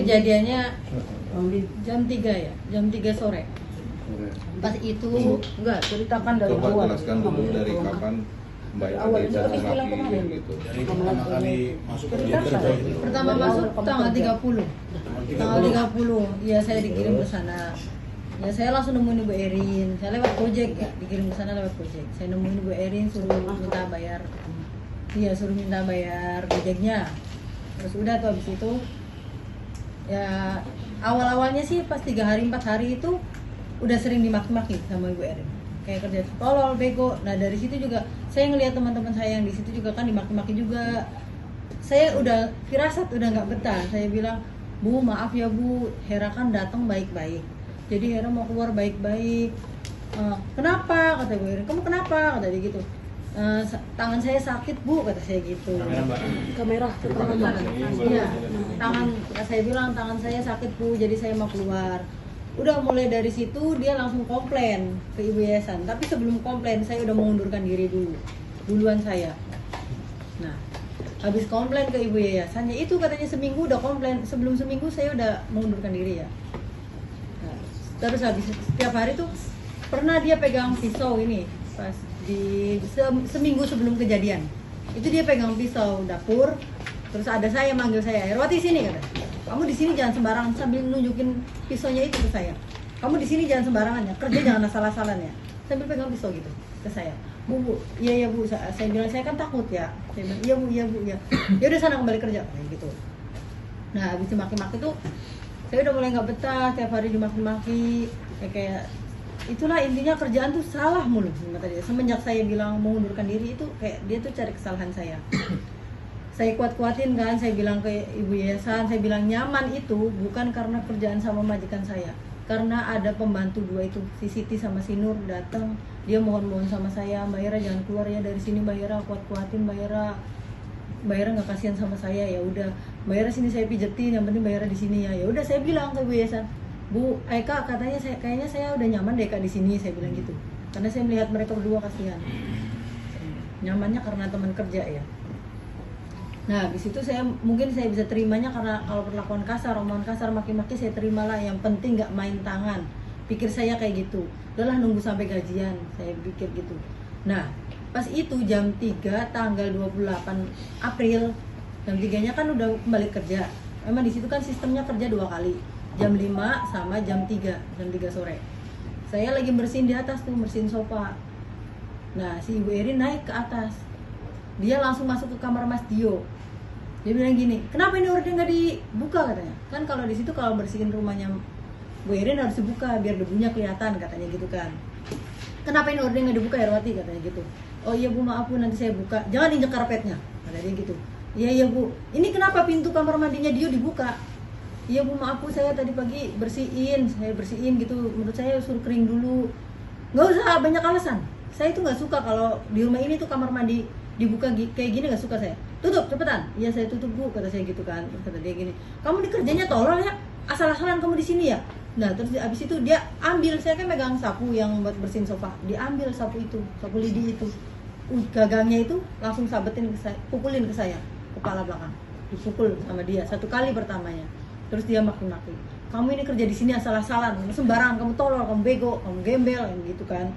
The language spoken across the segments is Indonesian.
kejadiannya jam 3 ya, jam 3 sore. Pas itu enggak ceritakan dari Coba awal. jelaskan dulu dari kapan Mbak Ade dan Maki gitu. Dari pertama kali masuk kerja Pertama masuk tanggal 30. Tanggal 30, ya saya dikirim ke sana. Ya saya langsung nemuin Ibu Erin. Saya lewat Gojek ya, dikirim ke sana lewat Gojek. Saya nemuin Ibu Erin, suruh minta bayar. Iya, suruh minta bayar Gojeknya. Terus udah tuh habis itu ya awal-awalnya sih pas 3 hari 4 hari itu udah sering dimaki-maki sama Ibu Erin. Kayak kerja tolol, bego. Nah dari situ juga saya ngelihat teman-teman saya yang di situ juga kan dimaki-maki juga. Saya udah firasat udah nggak betah. Saya bilang, Bu maaf ya Bu, Hera kan datang baik-baik. Jadi Hera mau keluar baik-baik. Kenapa? Kata Bu Erin. Kamu kenapa? Kata dia gitu. Tangan saya sakit Bu, kata saya gitu. Kamera iya, tangan saya bilang tangan saya sakit Bu, jadi saya mau keluar. Udah mulai dari situ dia langsung komplain ke Ibu Yayasan. Tapi sebelum komplain saya udah mengundurkan diri duluan saya. Nah, habis komplain ke Ibu Yayasan, ya itu katanya seminggu udah komplain. Sebelum seminggu saya udah mengundurkan diri ya. Nah, terus habis setiap hari tuh pernah dia pegang pisau ini pas di seminggu sebelum kejadian. Itu dia pegang pisau dapur. Terus ada saya manggil saya, Herwati sini kata. Kamu di sini jangan sembarangan, sambil nunjukin pisaunya itu ke saya. Kamu di sini jangan sembarangan ya, kerja jangan asal-asalan ya. Sambil pegang pisau gitu ke saya. Bu, iya Bu, saya bilang saya kan takut ya. Saya bilang iya Bu, ya. Ya udah sana kembali kerja kayak gitu. Nah, habis dimaki-maki tuh saya udah mulai nggak betah, tiap hari dimaki-maki. Kayak itulah intinya kerjaan tuh salah mulu tadi. Semenjak saya bilang mengundurkan diri itu kayak dia tuh cari kesalahan saya. Saya kuat-kuatin kan, saya bilang ke Ibu Yayasan, saya bilang nyaman itu bukan karena kerjaan sama majikan saya. Karena ada pembantu 2 itu, si Siti sama si Nur datang, dia mohon-mohon sama saya, Mbak Hera jangan keluar ya dari sini Mbak Hera, kuat-kuatin Mbak Hera. Mbak Hera nggak kasihan sama saya, ya udah Mbak Hera sini saya pijetin, yang penting Mbak Hera di sini ya. Ya udah saya bilang ke Ibu Yayasan, Bu, Kak katanya kayaknya saya udah nyaman deh Kak di sini, saya bilang gitu. Karena saya melihat mereka berdua kasihan. Nyamannya karena teman kerja ya. Nah, di situ mungkin saya bisa terimanya karena kalau perlakuan kasar, omongan kasar, maki-maki saya terimalah. Yang penting nggak main tangan. Pikir saya kayak gitu. Udahlah nunggu sampai gajian, saya pikir gitu. Nah, pas itu jam 3 tanggal 28 April, jam 3-nya kan udah kembali kerja. Memang di situ kan sistemnya kerja 2 kali. Jam 5 sama jam 3 sore. Saya lagi bersihin di atas tuh, bersihin sofa. Nah, si Ibu Erin naik ke atas. Dia langsung masuk ke kamar Mas Dio. Dia bilang gini, kenapa ini orden nggak dibuka katanya? Kan kalau di situ kalau bersihin rumahnya Bu Erin harus dibuka biar debunya kelihatan katanya gitu kan. Kenapa ini orden nggak dibuka Herwati katanya gitu. Oh iya Bu maaf Bu nanti saya buka. Jangan injek karpetnya kata dia gitu. Iya Bu. Ini kenapa pintu kamar mandinya Dio dibuka? Iya Bu maaf Bu saya tadi pagi saya bersihin gitu. Menurut saya suruh kering dulu. Nggak usah banyak alasan. Saya itu nggak suka kalau di rumah ini tuh kamar mandi dibuka kayak gini, nggak suka saya. Tutup cepetan. Iya saya tutup Bu kata saya gitu kan. Terus kata dia gini, kamu di kerjanya tolol ya, asal-asalan kamu di sini ya. Nah terus abis itu dia ambil, saya kan megang sapu yang buat bersihin sofa, diambil sapu itu, sapu lidi itu, gagangnya itu langsung sabetin ke saya, pukulin ke saya kepala belakang, dipukul sama dia 1 kali pertamanya. Terus dia maki-maki, kamu ini kerja di sini asal-asalan, kamu sembarangan, kamu tolol, kamu bego, kamu gembel, gitu kan.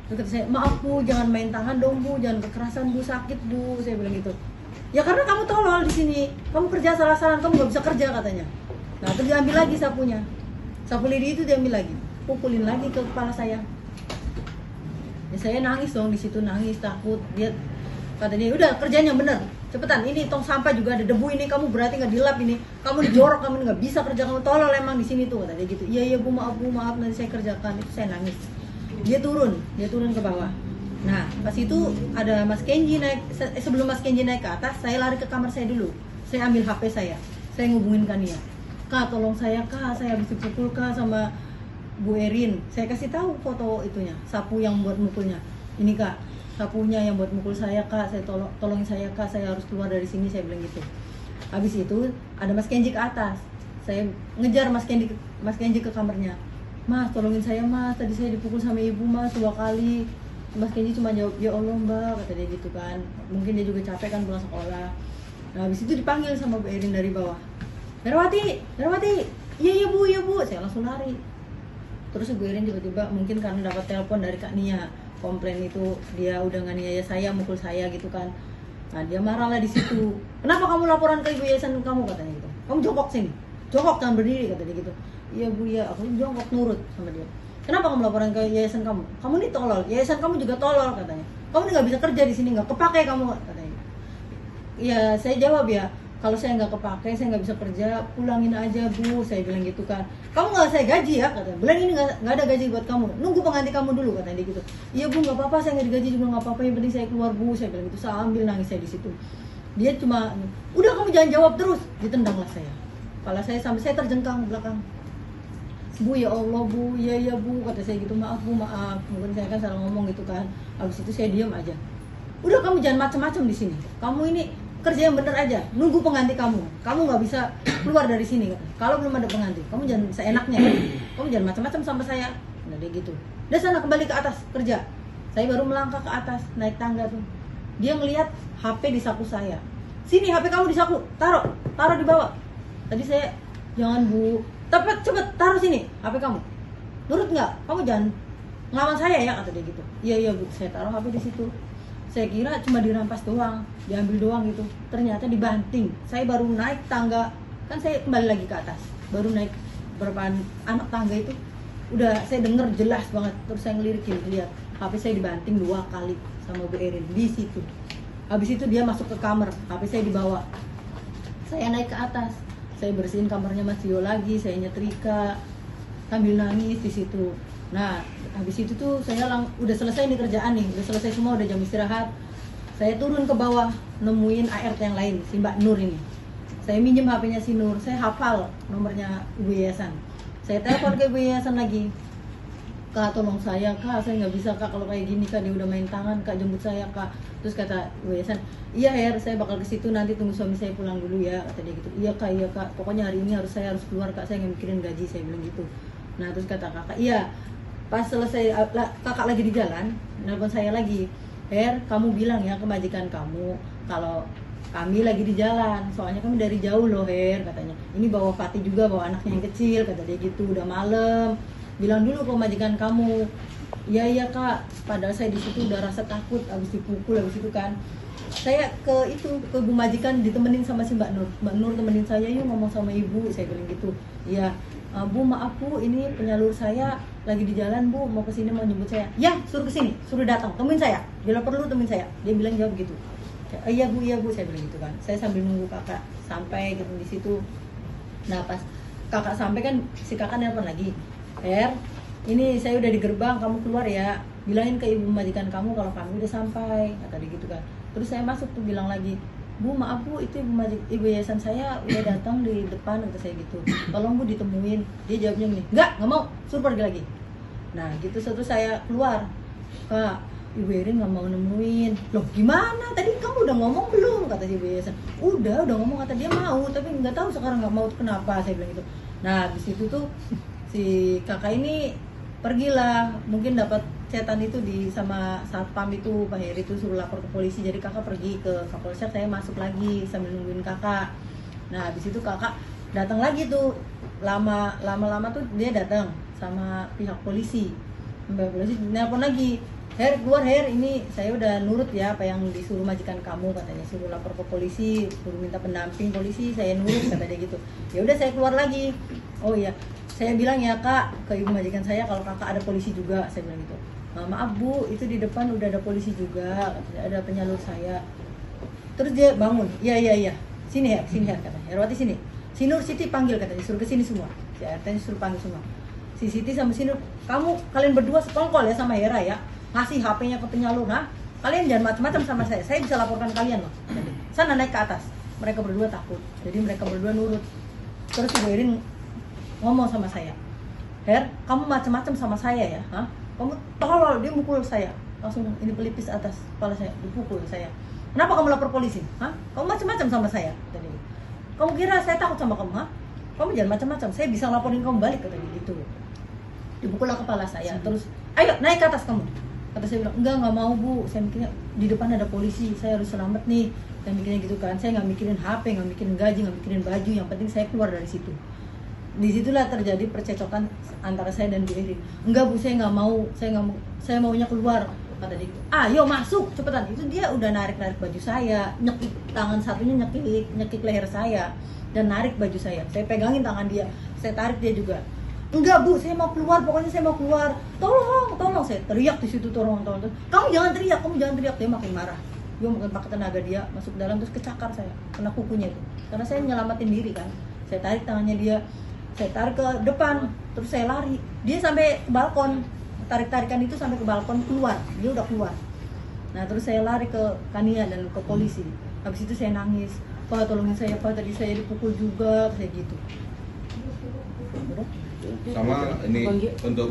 Terus kata saya, maaf Bu, jangan main tangan dong Bu, jangan kekerasan Bu, sakit Bu, saya bilang gitu. Ya karena kamu tolol di sini, kamu kerja asal-asalan, kamu nggak bisa kerja katanya. Nah terus diambil lagi sapunya, sapu lidi itu diambil lagi, pukulin lagi ke kepala saya. Ya saya nangis dong di situ, nangis takut. Dia kata dia, udah kerjanya bener, cepetan. Ini tong sampah juga ada debu ini, kamu berarti nggak dilap ini, kamu dijorok, kamu nggak bisa kerja, kamu tolol emang di sini tuh kata dia gitu. Iya Bu maaf nanti saya kerjakan. Itu saya nangis. Dia turun ke bawah. Nah pas itu ada Mas Kenji naik. Sebelum Mas Kenji naik ke atas, saya lari ke kamar saya dulu. Saya ambil HP saya ngubungin Kania. Kak tolong saya Kak, saya habis dipukul Kak sama Bu Erin. Saya kasih tahu foto itunya, sapu yang buat mukulnya. Ini Kak, sapunya yang buat mukul saya Kak, saya tolongin saya Kak, saya harus keluar dari sini, saya bilang gitu. Habis itu ada Mas Kenji ke atas. Saya ngejar Mas Kenji ke kamarnya. Mas tolongin saya Mas, tadi saya dipukul sama ibu Mas 2 kali. Mas Kenji cuma jawab, ya Allah Mbak, kata dia gitu kan. Mungkin dia juga capek kan pulang sekolah. Nah habis itu dipanggil sama Bu Erin dari bawah. Herawati, Herawati, iya bu, saya langsung lari. Terus Ibu Erin tiba-tiba mungkin karena dapat telepon dari Kak Nia, komplain itu dia udah nganiaya saya, mukul saya gitu kan. Nah dia marah lah di situ. Kenapa kamu laporan ke ibu yayasan kamu, katanya gitu. Kamu jongkok sini, jongkok jangan berdiri, katanya gitu. Iya bu ya, aku jongkok nurut sama dia. Kenapa kamu laporan ke yayasan kamu? Kamu ini tolol, yayasan kamu juga tolol, katanya. Kamu ini nggak bisa kerja di sini, nggak kepake kamu, katanya. Iya saya jawab ya, kalau saya nggak kepake, saya nggak bisa kerja, pulangin aja bu, saya bilang gitu kan. Kamu nggak saya gaji ya, katanya. Bulan ini nggak ada gaji buat kamu, nunggu pengganti kamu dulu, katanya dia gitu. Iya bu nggak apa-apa, saya nggak digaji juga nggak apa-apa, yang penting saya keluar bu, saya bilang gitu sambil nangis saya di situ. Dia cuma, udah kamu jangan jawab terus, ditendanglah saya. Kepala saya sampai saya terjengkang belakang. Bu ya Allah bu, iya bu, kata saya gitu, maaf bu, maaf. Mungkin saya kan salah ngomong gitu kan. Habis itu saya diam aja. Udah kamu jangan macam-macam di sini. Kamu ini kerja yang bener aja, nunggu pengganti kamu. Kamu nggak bisa keluar dari sini, kata. Kalau belum ada pengganti, kamu jangan seenaknya. Kamu jangan macam-macam sama saya. Nah dia gitu. Udah sana kembali ke atas kerja. Saya baru melangkah ke atas, naik tangga tuh. Dia ngelihat HP di saku saya. Sini HP kamu di saku, taruh di bawah. Tadi saya, jangan bu, cepet taruh sini HP kamu. Nurut nggak? Kamu jangan ngelawan saya ya, kata dia gitu. Iya bu, saya taruh HP di situ. Saya kira cuma dirampas doang, diambil doang gitu. Ternyata dibanting. Saya baru naik tangga, kan saya kembali lagi ke atas. Baru naik berapa anak tangga itu, udah saya denger jelas banget. Terus saya ngelirikin, lihat HP saya dibanting 2 kali sama Bu Erin di situ. Habis itu dia masuk ke kamar, HP saya dibawa. Saya naik ke atas, saya bersihin kamarnya Mas Tio lagi, saya nyetrika sambil nangis di situ. Nah, habis itu tuh saya udah selesai nih kerjaan nih, udah selesai semua, udah jam istirahat. Saya turun ke bawah, nemuin ART yang lain, si Mbak Nur ini. Saya minjem HP-nya si Nur, saya hafal nomornya ibu yayasan. Saya telepon ke ibu yayasan lagi. Kak, tolong saya nggak bisa kak kalau kayak gini kak, dia udah main tangan kak, jemput saya kak. Terus kata ibu yayasan, iya Her, saya bakal ke situ, nanti tunggu suami saya pulang dulu ya, kata dia gitu. Iya kak, pokoknya hari ini saya harus keluar kak, saya nggak mikirin gaji, saya bilang gitu. Nah terus kata kakak, iya. Pas selesai kakak lagi di jalan, nelpon saya lagi, Her, kamu bilang ya ke majikan kamu kalau kami lagi di jalan, soalnya kami dari jauh loh Her, katanya. Ini bawa Fatih juga, bawa anaknya yang kecil, kata dia gitu, udah malam. Bilang dulu ke majikan kamu. Iya kak, padahal saya di situ udah rasa takut, abis dipukul, abis itu kan. Saya ke bu majikan ditemenin sama si Mbak Nur. Mbak Nur temenin saya, yuk ngomong sama ibu, saya bilang gitu. Iya. Bu maaf bu, ini penyalur saya lagi di jalan bu, mau kesini mau jemput saya. Ya suruh kesini, suruh datang, temuin saya. Bila perlu temuin saya. Dia bilang jawab gitu. Iya bu, saya bilang gitu kan. Saya sambil nunggu kakak sampai gitu di situ. Nah pas kakak sampai kan si kakak nelpon lagi. Her, ini saya udah di gerbang, kamu keluar ya. Bilangin ke ibu majikan kamu kalau kami udah sampai, kata dia gitu kan. Terus saya masuk tuh bilang lagi, Bu maaf bu, itu ibu yayasan saya udah datang di depan, kata saya gitu. Tolong bu ditemuin. Dia jawabnya gini, enggak mau, suruh pergi lagi. Nah gitu, setelah saya keluar, Kak, Ibu Erin nggak mau nemuin. Loh gimana? Tadi kamu udah ngomong belum? Kata si ibu yayasan. Udah ngomong, kata dia mau, tapi nggak tahu sekarang nggak mau kenapa, saya bilang gitu. Nah di situ tuh si kakak ini pergilah, mungkin dapat cetan itu sama satpam itu, Pak Heri itu suruh lapor ke polisi. Jadi kakak pergi ke Kapolsek, saya masuk lagi sambil nungguin kakak. Nah habis itu kakak datang lagi tuh, lama-lama tuh dia datang sama pihak polisi. Mbak polisi nelpon lagi, Her keluar Her, ini saya udah nurut ya apa yang disuruh majikan kamu, katanya suruh lapor ke polisi, suruh minta pendamping polisi, saya nurut, kata dia gitu. Ya udah saya keluar lagi. Oh iya, saya bilang ya kak ke ibu majikan saya kalau kakak ada polisi juga, saya bilang gitu. Maaf bu, itu di depan udah ada polisi juga, ada penyalur saya. Terus dia bangun, iya, sini Her, kata Herawati sini. Si Nur Siti panggil, katanya suruh kesini semua. Si RT suruh panggil semua. Si Siti sama si Nur, kalian berdua sekongkol ya sama Hera ya, ngasih HP-nya ke penyalur, nah kalian jangan macam-macam sama saya bisa laporkan kalian loh. Sana naik ke atas. Mereka berdua takut, jadi mereka berdua nurut. Terus Ibu Erin ngomong sama saya, Her, kamu macam-macam sama saya ya, hah? Kamu tolol, dia mukul saya, langsung ini pelipis atas kepala saya, dipukul saya. Kenapa kamu lapor polisi? Hah? Kamu macam-macam sama saya. Tadi. Kamu kira saya takut sama kamu? Hah? Kamu jangan macam-macam, saya bisa laporin kamu balik, kata dia gitu. Dipukul kepala saya, terus ayo naik ke atas kamu. Kata saya bilang, enggak mau bu, saya mikirnya di depan ada polisi, saya harus selamat nih. saya mikirnya gitu kan, saya nggak mikirin HP, nggak mikirin gaji, nggak mikirin baju, yang penting saya keluar dari situ. Disitulah terjadi percecokan antara saya dan Bu Erin. Enggak Bu, saya nggak mau, saya maunya keluar, kata dia. Ayo masuk cepetan. Itu dia udah narik baju saya, nyekik tangan satunya, nyekik leher saya dan narik baju saya pegangin tangan dia, saya tarik dia juga. Enggak Bu, saya mau keluar, pokoknya saya mau keluar, tolong, saya teriak di situ, tolong, kamu jangan teriak, dia makin marah. Dia makin pakai tenaga, dia masuk dalam terus kecakar saya, kena kukunya itu, karena saya nyelamatin diri kan. Saya tarik tangannya dia, saya tarik ke depan, terus saya lari, dia sampai ke balkon, tarik-tarikan itu sampai ke balkon, keluar, dia udah keluar. Nah terus saya lari ke Kania dan ke polisi. Habis itu saya nangis, Pak tolongin saya Pak, tadi saya dipukul juga, saya gitu. Sama ini untuk